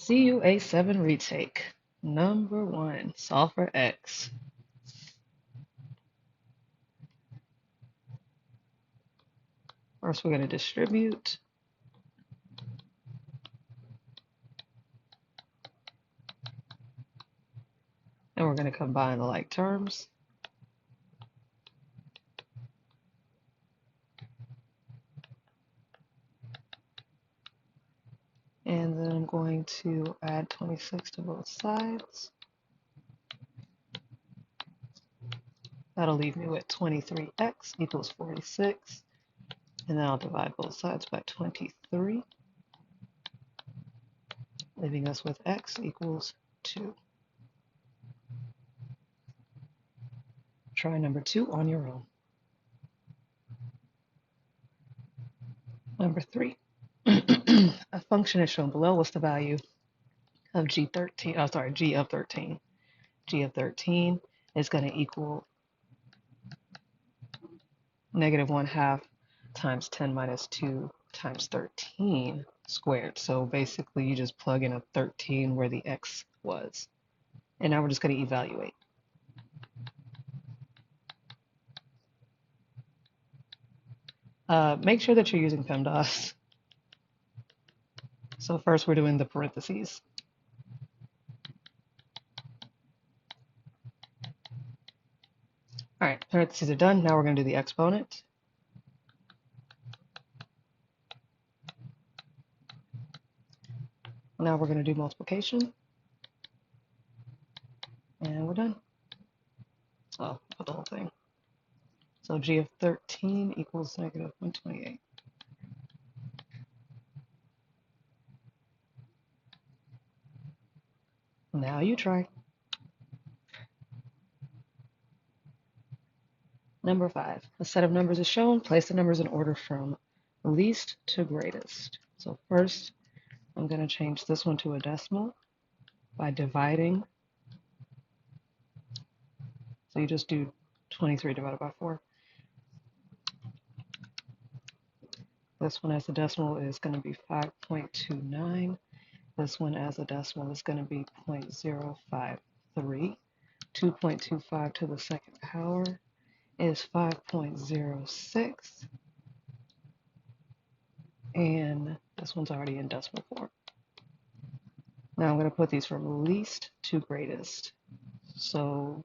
CUA 7 retake. Number 1, solve for x. First, we're going to distribute. And we're going to combine the like terms. And then I'm going to add 26 to both sides. That'll leave me with 23x equals 46. And then I'll divide both sides by 23, leaving us with x equals 2. Try number 2 on your own. Number 3. A function is shown below. What's the value of G13? Oh, sorry, G of 13. G of 13 is going to equal negative 1/2 times 10 minus 2 times 13 squared. So basically, you just plug in a 13 where the x was. And now we're just going to evaluate. Make sure that you're using PEMDAS. So first, we're doing the parentheses. All right, parentheses are done. Now we're going to do the exponent. Now we're going to do multiplication. And we're done. So put the whole thing. So G of 13 equals negative 128. Now you try. Number 5, a set of numbers is shown. Place the numbers in order from least to greatest. So first, I'm going to change this one to a decimal by dividing. So you just do 23 divided by 4. This one as a decimal is going to be 5.29. This one as a decimal is going to be 0.053. 2.25 to the second power is 5.06. And this one's already in decimal form. Now I'm going to put these from least to greatest. So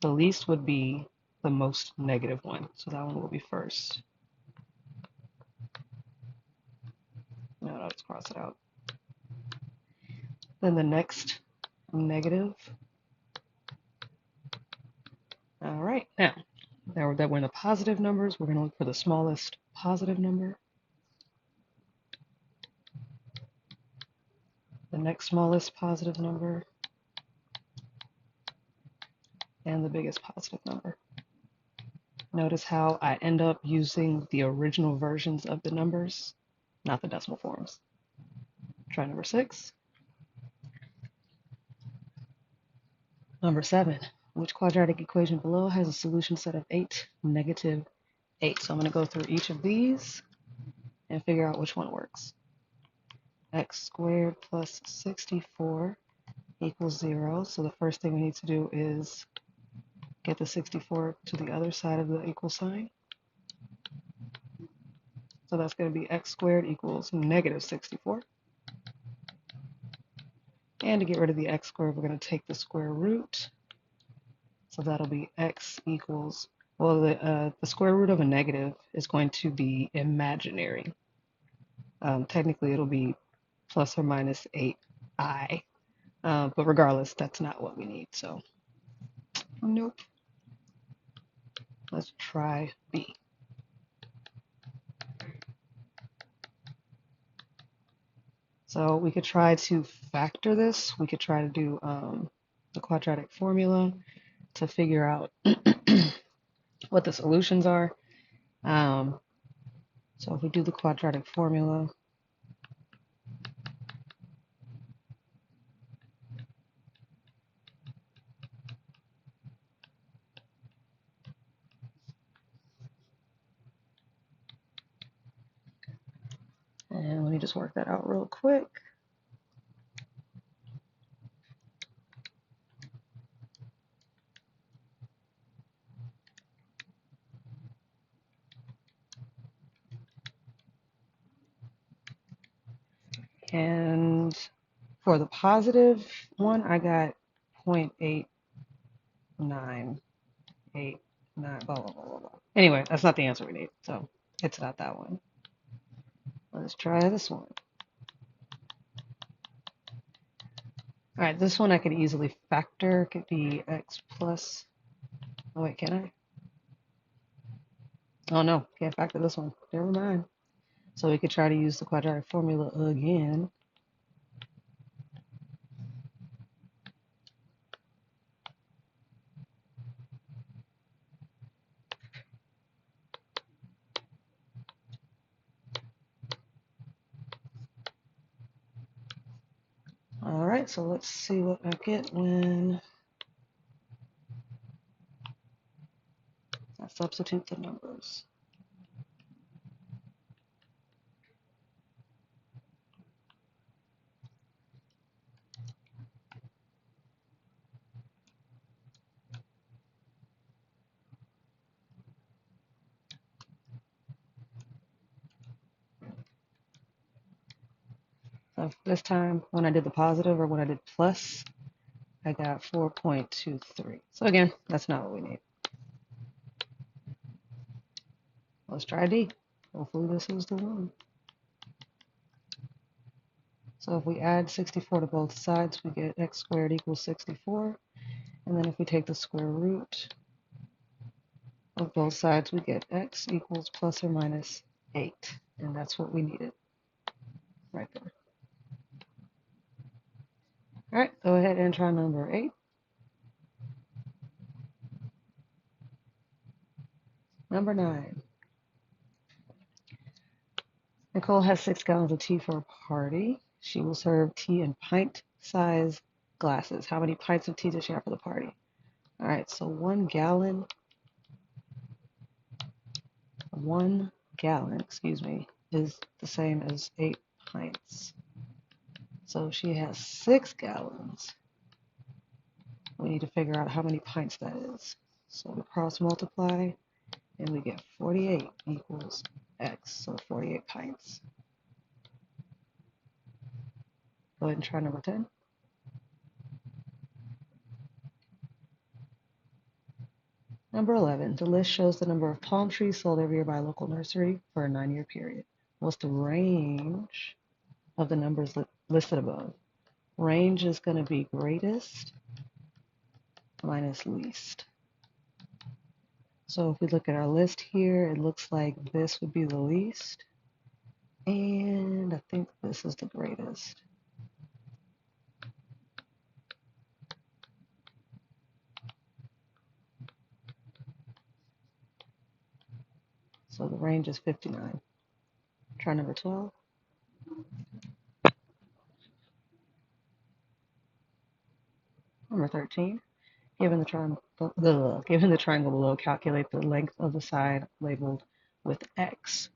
the least would be the most negative one. So that one will be first. No, I'll just cross it out. Then the next negative. All right, now that we're in the positive numbers, we're going to look for the smallest positive number. The next smallest positive number. And the biggest positive number. Notice how I end up using the original versions of the numbers, not the decimal forms. Try number 6. Number 7, which quadratic equation below has a solution set of 8, negative 8? So I'm going to go through each of these and figure out which one works. X squared plus 64 equals 0. So the first thing we need to do is get the 64 to the other side of the equal sign. So that's going to be x squared equals negative 64. And to get rid of the x squared, we're going to take the square root. So that'll be x equals, well, the square root of a negative is going to be imaginary. Technically, it'll be plus or minus 8i. But regardless, that's not what we need. So, nope. Let's try B. So we could try to factor this. We could try to do the quadratic formula to figure out what the solutions are. So if we do the quadratic formula, and let me just work that out real quick. And for the positive one, I got 0.8989, blah, blah, blah, blah, blah. Anyway, that's not the answer we need, so it's not that one. Let's try this one. All right, this one I could easily factor. It could be x plus, oh wait, can I? Oh no, can't factor this one. Never mind. So we could try to use the quadratic formula again. All right, so let's see what I get when I substitute the numbers. So this time, when I did the positive or when I did plus, I got 4.23. So again, that's not what we need. Let's try D. Hopefully this is the one. So if we add 64 to both sides, we get x squared equals 64. And then if we take the square root of both sides, we get x equals plus or minus 8. And that's what we needed right there. All right, go ahead and try number 8. Number 9. Nicole has 6 gallons of tea for a party. She will serve tea in pint-sized glasses. How many pints of tea does she have for the party? All right, so 1 gallon, is the same as 8 pints. So she has 6 gallons. We need to figure out how many pints that is. So we cross multiply, and we get 48 equals x, so 48 pints. Go ahead and try number 10. Number 11, the list shows the number of palm trees sold every year by a local nursery for a 9-year period. What's the range of the numbers listed above? Range is going to be greatest minus least. So if we look at our list here, it looks like this would be the least, and I think this is the greatest. So the range is 59. Try number 12. Number 13. Given the triangle below, calculate the length of the side labeled with X.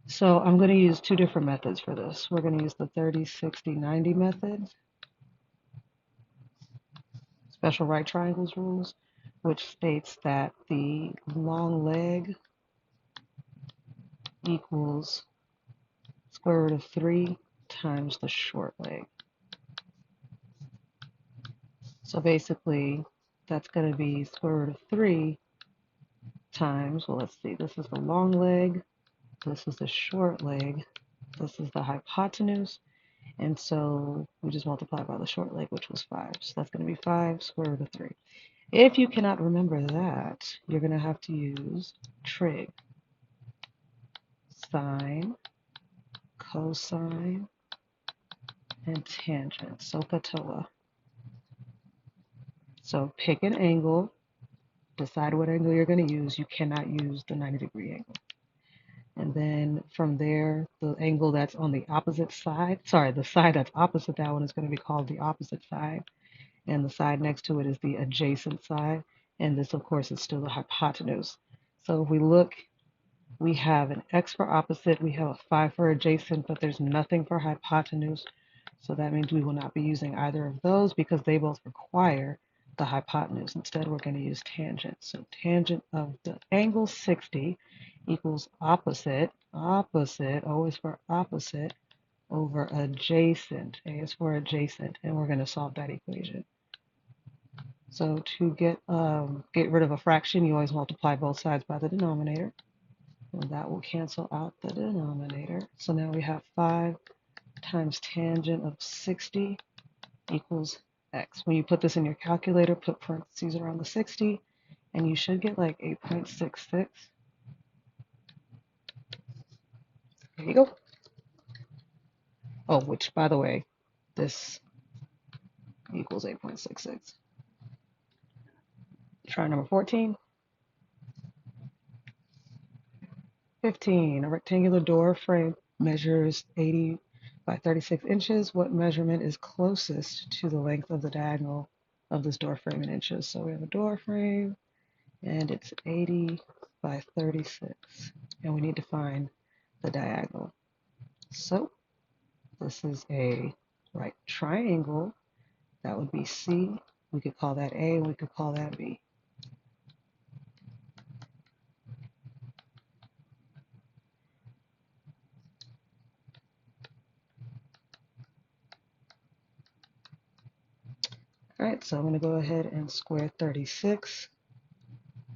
So I'm going to use 2 different methods for this. We're going to use the 30, 60, 90 method, special right triangles rules, which states that the long leg equals square root of 3 times the short leg. So basically, that's going to be square root of 3 times, well, let's see, this is the long leg, this is the short leg, this is the hypotenuse, and so we just multiply by the short leg, which was 5. So that's going to be 5 square root of 3. If you cannot remember that, you're going to have to use trig, sine, cosine, and tangent, SOHCAHTOA. So pick an angle, decide what angle you're going to use. You cannot use the 90-degree angle. And then from there, the angle that's on the opposite side, the side that's opposite that one is going to be called the opposite side. And the side next to it is the adjacent side. And this, of course, is still the hypotenuse. So if we look, we have an x for opposite, we have a 5 for adjacent, but there's nothing for hypotenuse. So that means we will not be using either of those because they both require the hypotenuse. Instead, we're going to use tangent. So tangent of the angle 60 equals opposite, always for opposite, over adjacent. A is for adjacent, and we're going to solve that equation. So to get rid of a fraction, you always multiply both sides by the denominator. And that will cancel out the denominator. So now we have 5 times tangent of 60 equals x. When you put this in your calculator, put parentheses around the 60, and you should get like 8.66. There you go. Oh, which, by the way, this equals 8.66. Try number 14. 15. A rectangular door frame measures 80 by 36 inches. What measurement is closest to the length of the diagonal of this door frame in inches? So we have a door frame, and it's 80 by 36. And we need to find the diagonal. So this is a right triangle. That would be C. We could call that A, and we could call that B. All right, so I'm going to go ahead and square 36,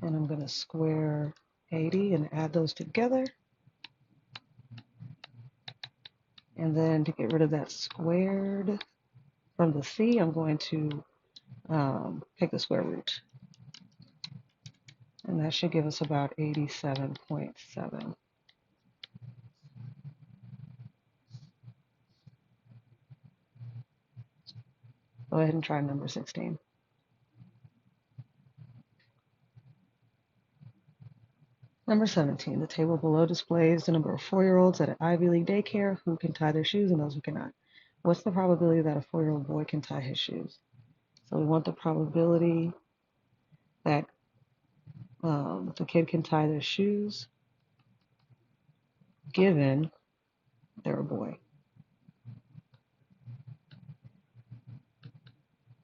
and I'm going to square 80 and add those together. And then to get rid of that squared from the C, I'm going to take the square root. And that should give us about 87.7. Go ahead and try number 16. Number 17, the table below displays the number of 4-year-olds at an Ivy League daycare who can tie their shoes and those who cannot. What's the probability that a 4-year-old boy can tie his shoes? So we want the probability that the kid can tie their shoes given they're a boy.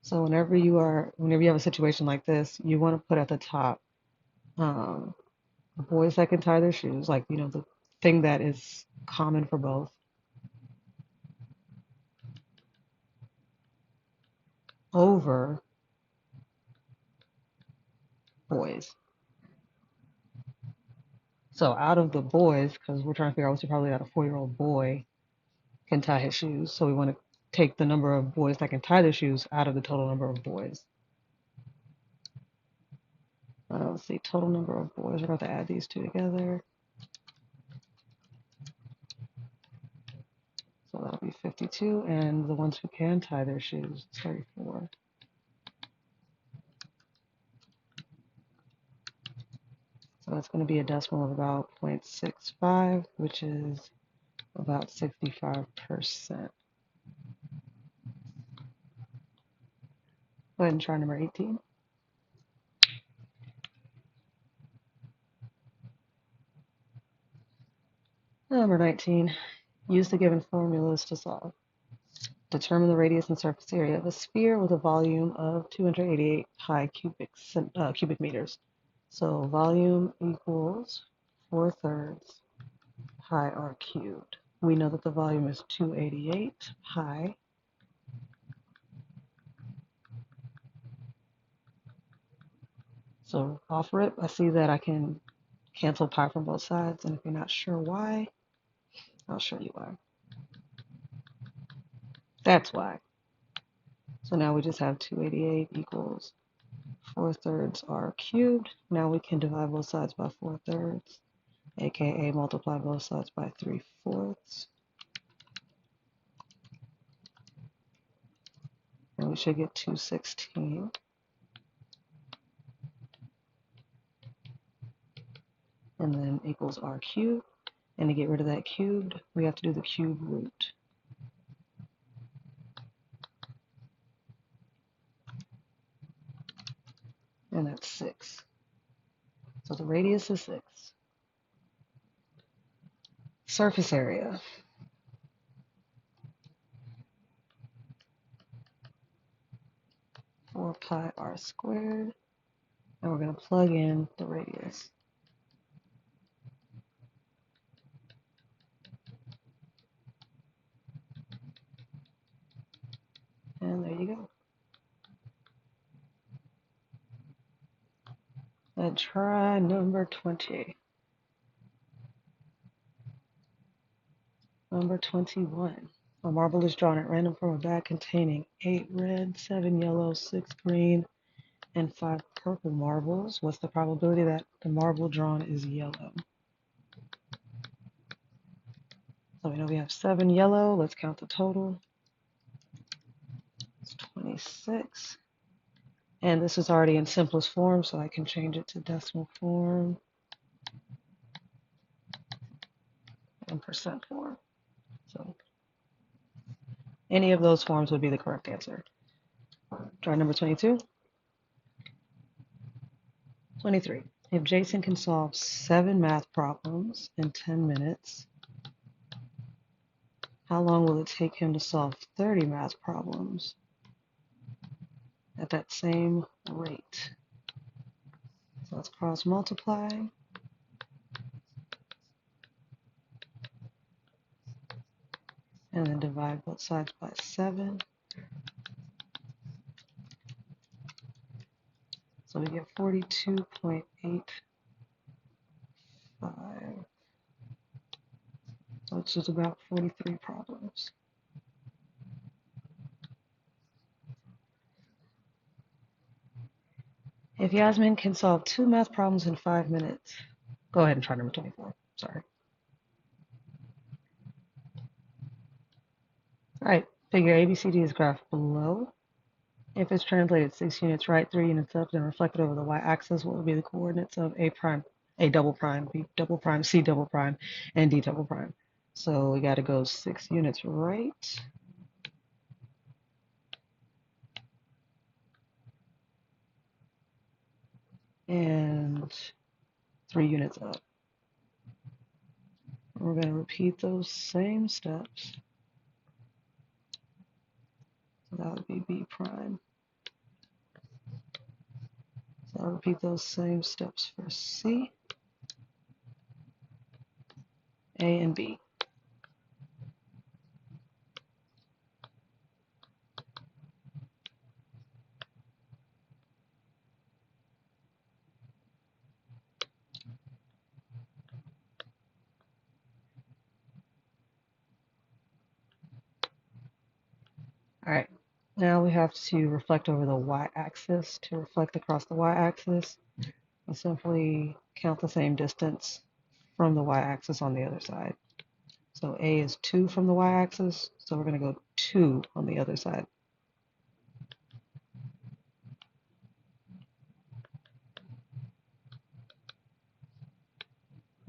So whenever you have a situation like this, you want to put at the top boys that can tie their shoes, like, the thing that is common for both, over boys. So out of the boys, because we're trying to figure out what's the probability that a 4-year-old boy can tie his shoes. So we want to take the number of boys that can tie their shoes out of the total number of boys. Let's see, total number of boys. We're going to have to add these two together. So that'll be 52, and the ones who can tie their shoes, 34. So that's going to be a decimal of about 0.65, which is about 65%. Go ahead and try number 18. Number 19, use the given formulas to solve. Determine the radius and surface area of a sphere with a volume of 288 pi cubic meters. So volume equals 4/3 pi r cubed. We know that the volume is 288 pi. So off rip, I see that I can cancel pi from both sides, and if you're not sure why, I'll show you why. That's why. So now we just have 288 equals 4/3 r cubed. Now we can divide both sides by 4/3, aka multiply both sides by 3/4. And we should get 216. And then equals r cubed. And to get rid of that cubed, we have to do the cube root. And that's 6. So the radius is 6. Surface area. Four pi r squared. And we're going to plug in the radius. And there you go. Let's try number 20. Number 21. A marble is drawn at random from a bag containing 8 red, 7 yellow, 6 green, and 5 purple marbles. What's the probability that the marble drawn is yellow? So we know we have 7 yellow. Let's count the total. It's 26. And this is already in simplest form, so I can change it to decimal form and percent form. So any of those forms would be the correct answer. Try number 22. 23. If Jason can solve 7 math problems in 10 minutes, how long will it take him to solve 30 math problems at that same rate? So let's cross multiply. And then divide both sides by 7. So we get 42.85, which is about 43 problems. If Yasmin can solve 2 math problems in 5 minutes, go ahead and try number 24. Sorry. All right, figure ABCD is graphed below. If it's translated 6 units right, 3 units up, then reflected over the y-axis, what would be the coordinates of A prime, A double prime, B double prime, C double prime, and D double prime? So we got to go 6 units right. And 3 units up. We're going to repeat those same steps. So that would be B prime. So I'll repeat those same steps for C, A, and B. All right, now we have to reflect over the y-axis. To reflect across the y-axis, we simply count the same distance from the y-axis on the other side. So A is 2 from the y-axis, so we're going to go 2 on the other side.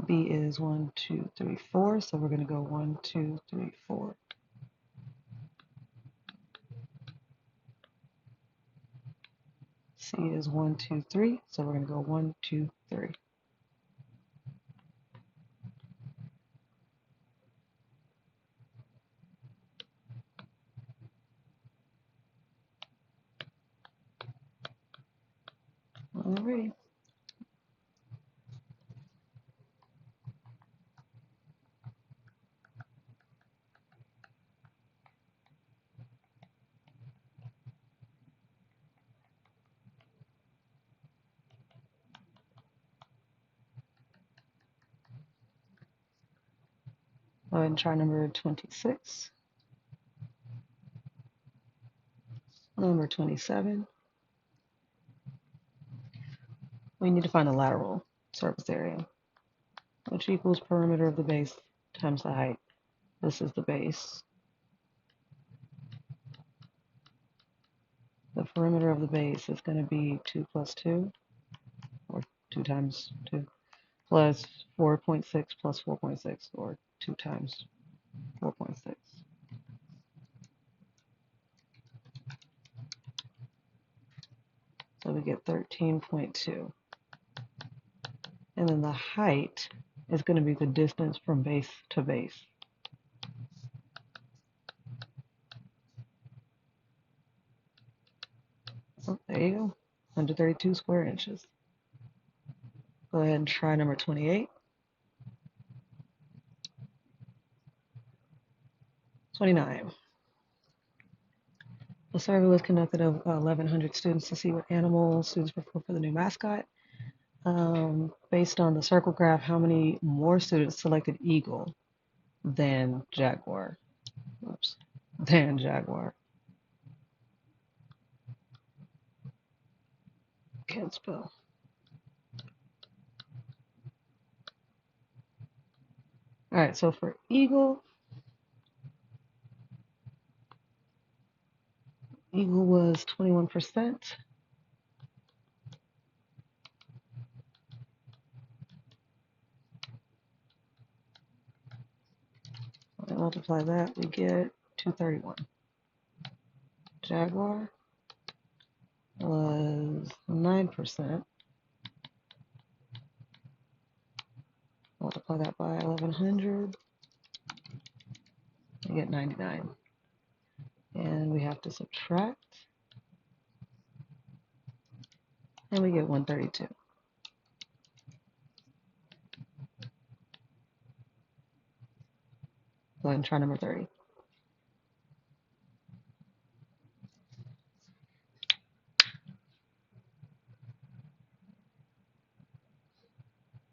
B is 1, 2, 3, 4, so we're going to go 1, 2, 3, 4. C is 1, 2, 3, so we're going to go 1, 2, 3. Alrighty. Go ahead and try number 26. Number 27. We need to find the lateral surface area, which equals perimeter of the base times the height. This is the base. The perimeter of the base is going to be 2 plus 2, or 2 times 2, plus 4.6 plus 4.6, or 2 times 4.6. So we get 13.2. And then the height is going to be the distance from base to base. Oh, there you go, 132 square inches. Go ahead and try number 28. 29. A survey was conducted of 1,100 students to see what animals students prefer for the new mascot. Based on the circle graph, how many more students selected eagle than jaguar? Oops, than jaguar. Can't spell. All right, so for eagle was 21%. I multiply that, we get 231. Jaguar was 9%. Multiply that by 1,100, we get 99. And we have to subtract, and we get 132. Go ahead and try number 30.